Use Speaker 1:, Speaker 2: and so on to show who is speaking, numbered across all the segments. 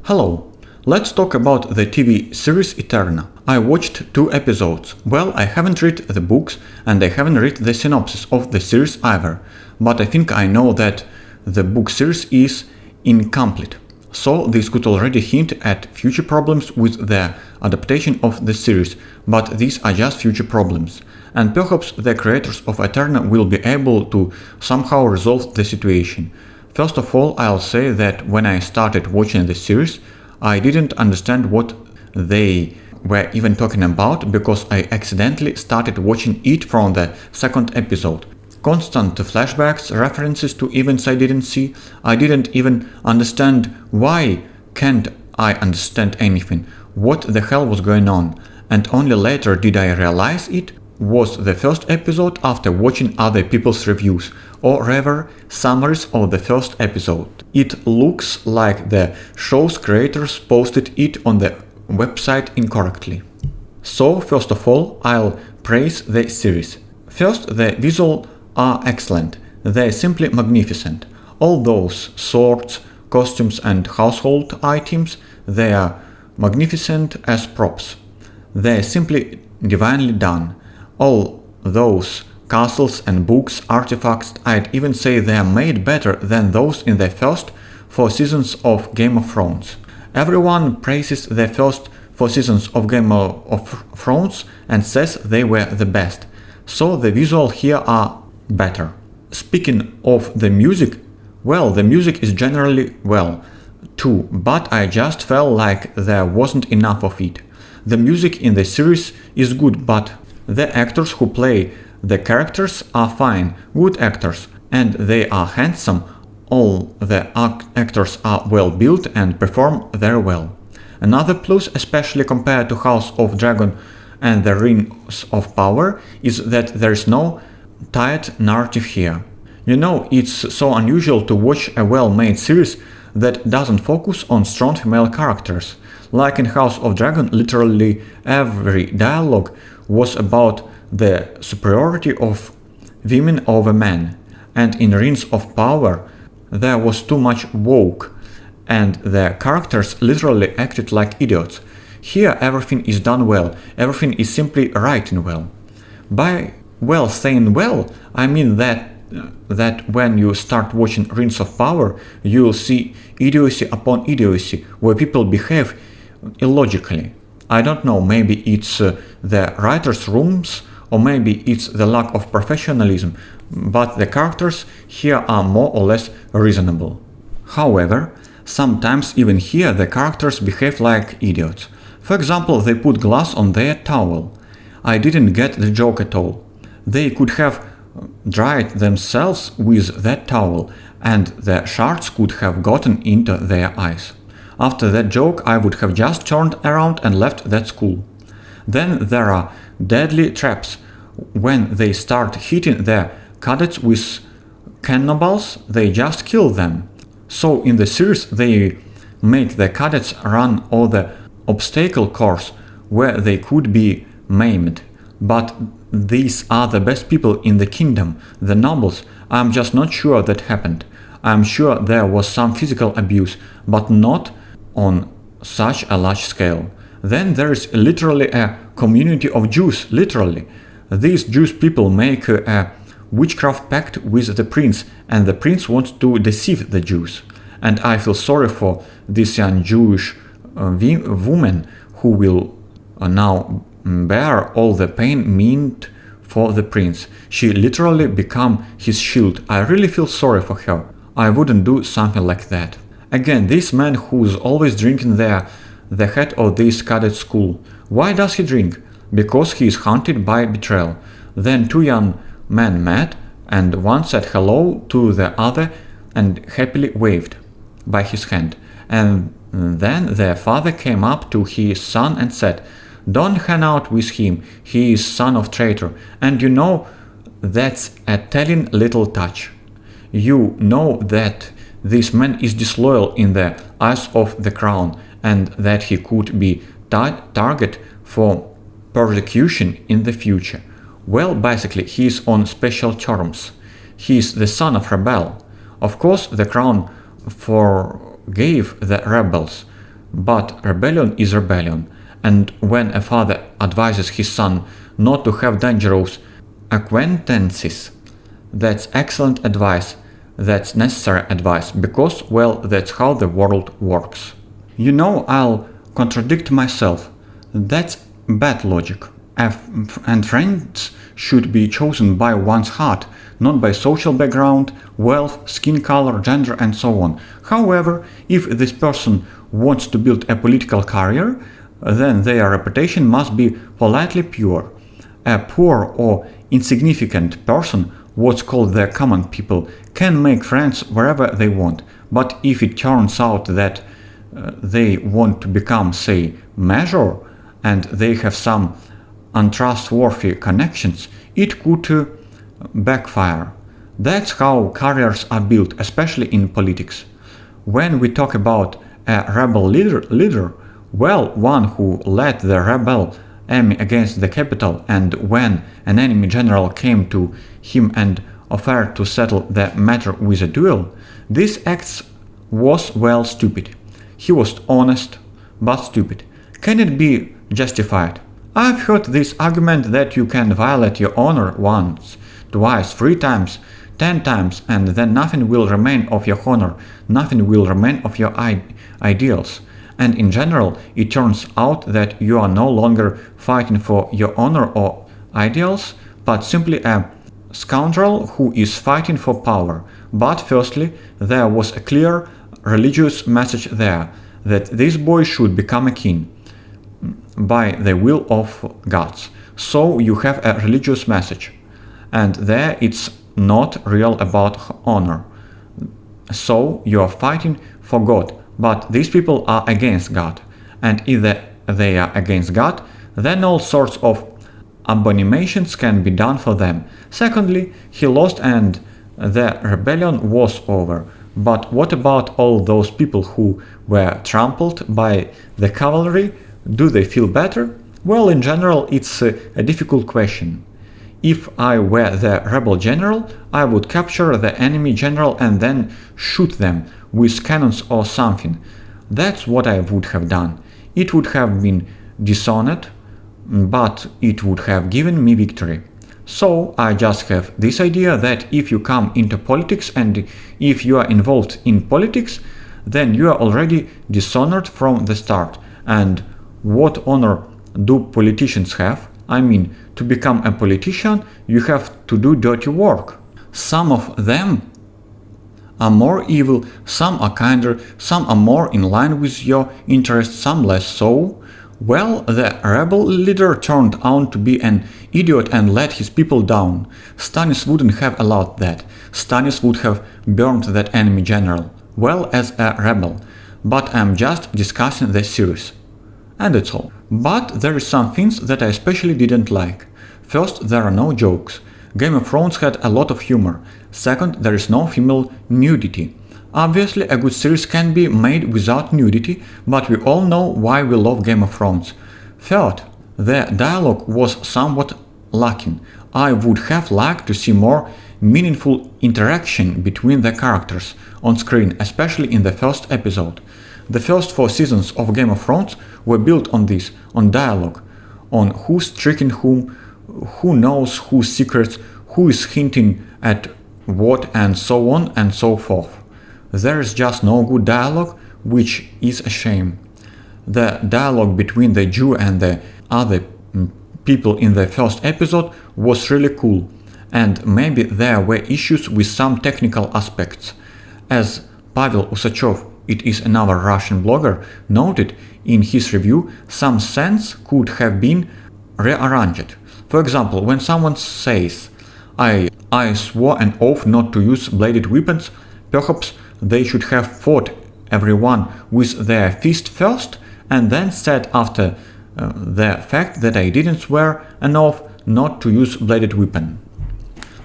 Speaker 1: Hello, let's talk about the TV series Eterna. I watched 2 episodes. Well, I haven't read the books and I haven't read the synopsis of the series either, but I think I know that the book series is incomplete. So this could already hint at future problems with the adaptation of the series, but these are just future problems. And perhaps the creators of Eterna will be able to somehow resolve the situation. First of all, I'll say that when I started watching the series, I didn't understand what they were even talking about because I accidentally started watching it from the second episode. Constant flashbacks, references to events I didn't see. I didn't even understand why can't I understand anything, what the hell was going on, and only later did I realize it was the first episode after watching other people's reviews, or rather summaries of the first episode. It looks like the show's creators posted it on the website incorrectly. So first of all, I'll praise the series. First, the visuals are excellent. They're simply magnificent. All those swords, costumes and household items, they are magnificent as props. They're simply divinely done. All those castles and books, artifacts, I'd even say they are made better than those in the first 4 seasons of Game of Thrones. Everyone praises the first 4 seasons of Game of Thrones and says they were the best. So the visuals here are better. Speaking of the music, well, the music is generally well too, but I just felt like there wasn't enough of it. The music in the series is good, but the actors who play the characters are fine, good actors, and they are handsome. All the actors are well built and perform very well. Another plus, especially compared to House of Dragon and the Rings of Power, is that there is no tight narrative here. You know, it's so unusual to watch a well-made series that doesn't focus on strong female characters. Like in House of Dragon, literally every dialogue was about the superiority of women over men, and in Rings of Power there was too much woke, and the characters literally acted like idiots. Here everything is done well, everything is simply written well. By well saying well, I mean that when you start watching Rings of Power, you'll see idiocy upon idiocy, where people behave illogically. I don't know, maybe it's the writers' rooms, or maybe it's the lack of professionalism, but the characters here are more or less reasonable. However, sometimes even here the characters behave like idiots. For example, they put glass on their towel. I didn't get the joke at all. They could have dried themselves with that towel, and the shards could have gotten into their eyes. After that joke, I would have just turned around and left that school. Then there are deadly traps. When they start hitting the cadets with cannonballs, they just kill them. So in the series they make the cadets run all the obstacle course where they could be maimed. But these are the best people in the kingdom, the nobles. I'm just not sure that happened. I'm sure there was some physical abuse, but not on such a large scale. Then there is literally a community of Jews, literally. These Jewish people make a witchcraft pact with the prince, and the prince wants to deceive the Jews. And I feel sorry for this young Jewish woman who will now bear all the pain meant for the prince. She literally become his shield. I really feel sorry for her. I wouldn't do something like that. Again, this man who's always drinking there, the head of this cadet school. Why does he drink? Because he is haunted by betrayal. Then 2 young men met, and one said hello to the other and happily waved by his hand. And then their father came up to his son and said, "Don't hang out with him, he is son of traitor." And you know, that's a telling little touch. You know that this man is disloyal in the eyes of the crown, and that he could be target for persecution in the future. Well, basically, he is on special terms. He is the son of rebel. Of course, the crown forgave the rebels. But rebellion is rebellion, and when a father advises his son not to have dangerous acquaintances, that's excellent advice, that's necessary advice, because, well, that's how the world works. I'll contradict myself. That's bad logic. And friends should be chosen by one's heart, not by social background, wealth, skin color, gender, and so on. However, if this person wants to build a political career, then their reputation must be politely pure. A poor or insignificant person, what's called the common people, can make friends wherever they want. But if it turns out that they want to become, say, major, and they have some untrustworthy connections, it could backfire. That's how careers are built, especially in politics. When we talk about a rebel leader, well, one who led the rebel army against the capital, and when an enemy general came to him and offered to settle the matter with a duel, this act was, well, stupid. He was honest, but stupid. Can it be justified? I've heard this argument that you can violate your honor once, twice, 3 times, 10 times, and then nothing will remain of your honor, nothing will remain of your ideals. And in general, it turns out that you are no longer fighting for your honor or ideals, but simply a scoundrel who is fighting for power. But firstly, there was a clear religious message there, that this boy should become a king by the will of gods. So you have a religious message, and there it's not real about honor. So you are fighting for God, but these people are against God, and if they are against God, then all sorts of abominations can be done for them. Secondly, he lost and the rebellion was over. But what about all those people who were trampled by the cavalry? Do they feel better? Well, in general, it's a difficult question. If I were the rebel general, I would capture the enemy general and then shoot them with cannons or something. That's what I would have done. It would have been dishonored, but it would have given me victory. So I just have this idea that if you come into politics and if you are involved in politics, then you are already dishonored from the start. And what honor do politicians have? I mean, to become a politician, you have to do dirty work. Some of them are more evil, some are kinder, some are more in line with your interests, some less so. Well, the rebel leader turned out to be an idiot and let his people down. Stannis wouldn't have allowed that. Stannis would have burned that enemy general, well, as a rebel. But I'm just discussing the series. And that's all. But there is some things that I especially didn't like. First, there are no jokes. Game of Thrones had a lot of humor. Second, there is no female nudity. Obviously, a good series can be made without nudity, but we all know why we love Game of Thrones. Third, the dialogue was somewhat lacking. I would have liked to see more meaningful interaction between the characters on screen, especially in the first episode. The first 4 seasons of Game of Thrones were built on this, on dialogue, on who's tricking whom, who knows whose secrets, who is hinting at what, and so on and so forth. There is just no good dialogue, which is a shame. The dialogue between the Jew and the other people in the first episode was really cool, and maybe there were issues with some technical aspects. As Pavel Usachev, it is another Russian blogger, noted in his review, some scenes could have been rearranged. For example, when someone says, I swore an oath not to use bladed weapons, perhaps they should have fought everyone with their fist first and then said after the fact that I didn't swear an oath not to use bladed weapon.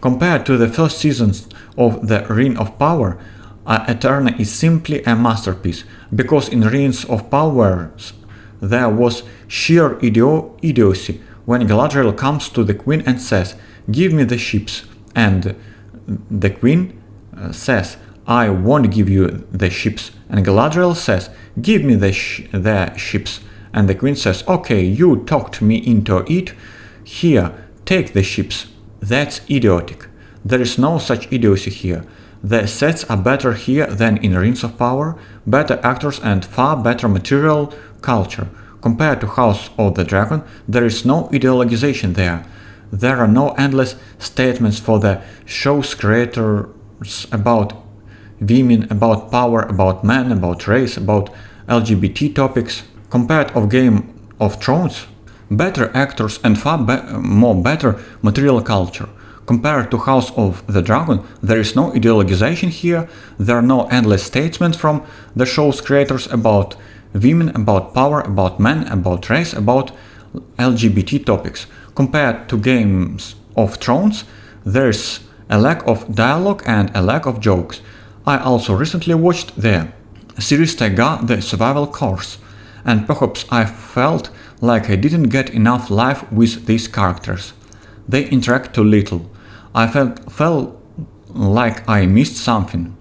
Speaker 1: Compared to the first seasons of the Ring of Power, Eterna is simply a masterpiece, because in Rings of Power there was sheer idiocy when Galadriel comes to the queen and says, "Give me the ships," and the queen says, I won't give you the ships. And Galadriel says, give me the ships. And the queen says, okay, you talked me into it. Here, take the ships. That's idiotic. There is no such idiocy here. The sets are better here than in Rings of Power, better actors and far better material culture. Compared to House of the Dragon, there is no ideologization there. There are no endless statements for the show's creators about women, about power, about men, about race, about LGBT topics. Compared of Game of Thrones, better actors and far more better material culture. Compared to House of the Dragon, there is no ideologization here, there are no endless statements from the show's creators about women, about power, about men, about race, about LGBT topics. Compared to Games of Thrones, there's a lack of dialogue and a lack of jokes. I also recently watched the series Taiga, The Survival Course, and perhaps I felt like I didn't get enough life with these characters. They interact too little. I felt like I missed something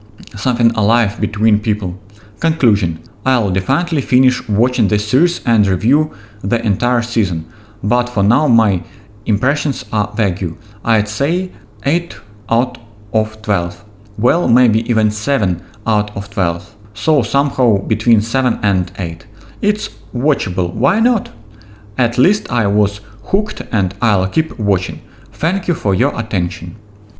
Speaker 1: alive between people. Conclusion. I'll definitely finish watching this series and review the entire season, but for now my impressions are vague. I'd say 8 out of 12. Well, maybe even 7 out of 12. So somehow between 7 and 8. It's watchable, why not? At least I was hooked and I'll keep watching. Thank you for your attention.